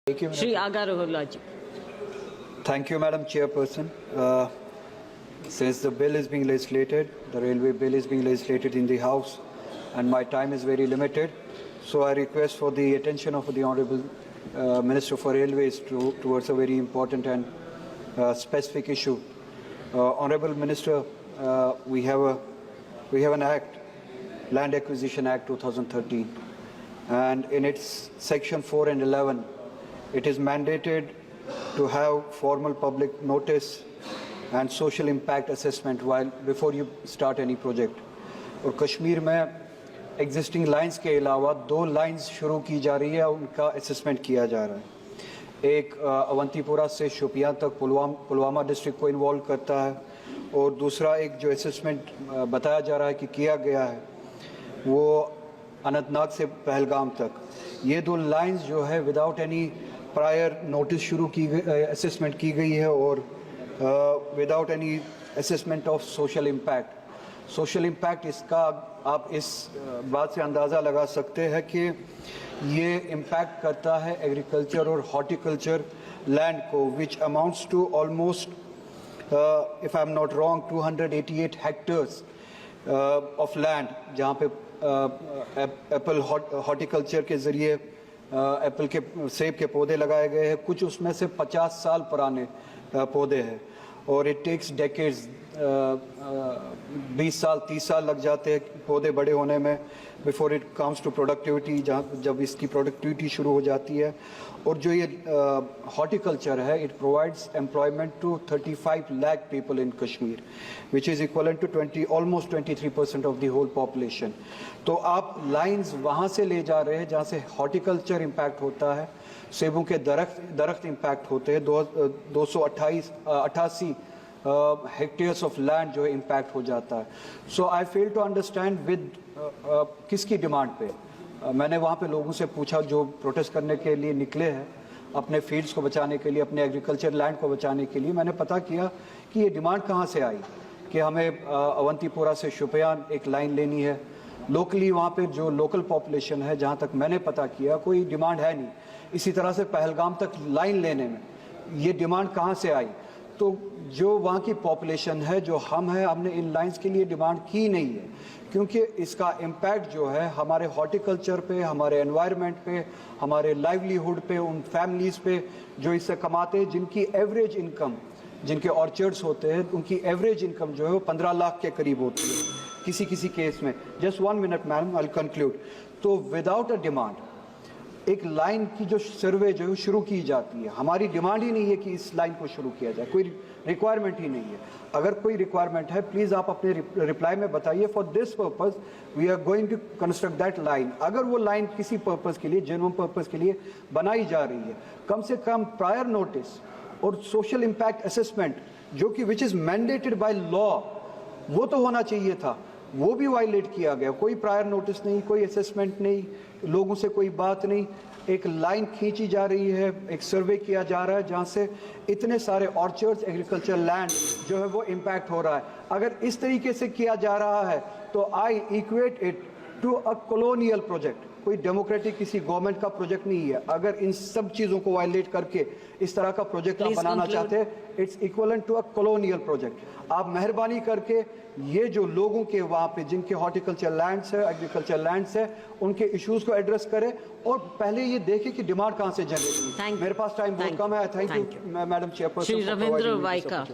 Shri Aga Roholaji. Thank you, Madam Chairperson. Since the bill is being legislated, the railway bill is being legislated in the House, and my time is very limited, so I request for the attention of the Honourable Minister for Railways towards a very important and specific issue. Honourable Minister, we have an Act, Land Acquisition Act 2013, and in its Section 4 and 11, it is mandated to have formal public notice and social impact assessment before you start any project. और कश्मीर में existing lines के अलावा 2 lines शुरू की जा रही है, उनका assessment किया जा रहा है. एक अवंतीपुरा से शोपियां तक पुलवामा डिस्ट्रिक्ट को इन्वॉल्व करता है, और दूसरा एक जो assessment बताया जा रहा है कि किया गया है वो अनंतनाग से पहलगाम तक. ये 2 lines जो है विदाउट एनी प्रायर नोटिस शुरू की गई, असेसमेंट की गई है, और without any assessment of social impact. Social impact इसका आप इस बात से अंदाज़ा लगा सकते हैं कि ये इम्पैक्ट करता है एग्रीकल्चर और हॉर्टिकल्चर लैंड को, which amounts to almost, if I am not wrong, 288 hectares of land, जहाँ पे एप्पल हॉर्टिकल्चर के ज़रिए एप्पल के सेब के पौधे लगाए गए हैं. कुछ उसमें से 50 साल पुराने पौधे हैं, और इट टेक्स डेकेड्स, 20 साल 30 साल लग जाते हैं पौधे बड़े होने में before it comes to productivity, जब इसकी प्रोडक्टिविटी शुरू हो जाती है. और जो ये हॉर्टिकल्चर है, it provides employment to 35 lakh people in Kashmir, which is equivalent to almost 23% of the whole population. तो आप लाइंस वहाँ से ले जा रहे हैं जहाँ से हॉर्टिकल्चर इम्पैक्ट होता है, सेबों के दरख्त इम्पैक्ट होते हैं. 288 हेक्टेयर्स ऑफ लैंड जो है इम्पैक्ट हो जाता है. सो आई फेल टू अंडरस्टैंड विद किसकी डिमांड पे. मैंने वहाँ पे लोगों से पूछा जो प्रोटेस्ट करने के लिए निकले हैं, अपने फील्ड्स को बचाने के लिए, अपने एग्रीकल्चर लैंड को बचाने के लिए. मैंने पता किया कि ये डिमांड कहाँ से आई कि हमें अवंतीपुरा से शोपियान एक लाइन लेनी है. लोकली वहाँ पे जो लोकल पॉपुलेशन है, जहाँ तक मैंने पता किया, कोई डिमांड है नहीं. इसी तरह से पहलगाम तक लाइन लेने में ये डिमांड कहाँ से आई? तो जो वहाँ की पॉपुलेशन है, जो हम हैं, हमने इन लाइंस के लिए डिमांड की नहीं है, क्योंकि इसका इम्पैक्ट जो है हमारे हॉर्टिकल्चर पे, हमारे एनवायरनमेंट पे, हमारे लाइवलीहुड पे, उन फैमिलीज़ पे जो इससे कमाते हैं, जिनकी एवरेज इनकम, जिनके ऑर्चर्ड्स होते हैं, उनकी एवरेज इनकम जो है वो 15 लाख के करीब होती है किसी केस में. Just 1 minute madam, I will conclude. तो विदाउट अ डिमांड एक लाइन की जो सर्वे जो है शुरू की जाती है, हमारी डिमांड ही नहीं है कि इस लाइन को शुरू किया जाए, कोई रिक्वायरमेंट ही नहीं है. अगर कोई रिक्वायरमेंट है, प्लीज़ आप अपने रिप्लाई में बताइए. For this purpose we are going to construct that line. अगर वो लाइन किसी पर्पस के लिए, जेन्युइन पर्पस के लिए बनाई जा रही है, कम से कम प्रायर नोटिस और सोशल इम्पैक्ट असेसमेंट, जो कि which is mandated by law, वो तो होना चाहिए था. वो भी वायलेट किया गया. कोई प्रायर नोटिस नहीं, कोई असेसमेंट नहीं, लोगों से कोई बात नहीं. एक लाइन खींची जा रही है, एक सर्वे किया जा रहा है जहाँ से इतने सारे ऑर्चर्ड्स, एग्रीकल्चर लैंड जो है वो इम्पैक्ट हो रहा है. अगर इस तरीके से किया जा रहा है तो I equate it to a colonial project. कोई डेमोक्रेटिक किसी गवर्नमेंट का प्रोजेक्ट नहीं है. अगर इन सब चीज़ों को वायलेट करके इस तरह का प्रोजेक्ट आप बनाना चाहते हैं, it's equivalent to a colonial project. आप मेहरबानी करके ये जो लोगों के वहाँ पे जिनके हॉर्टिकल्चर लैंड्स है, एग्रीकल्चर लैंड्स है, उनके इश्यूज को एड्रेस करें, और पहले ये देखें कि डिमांड कहाँ से जनरेट हुई. मेरे पास टाइम बहुत कम है. Thank you madam chairperson. Shri Ravindra वाइका.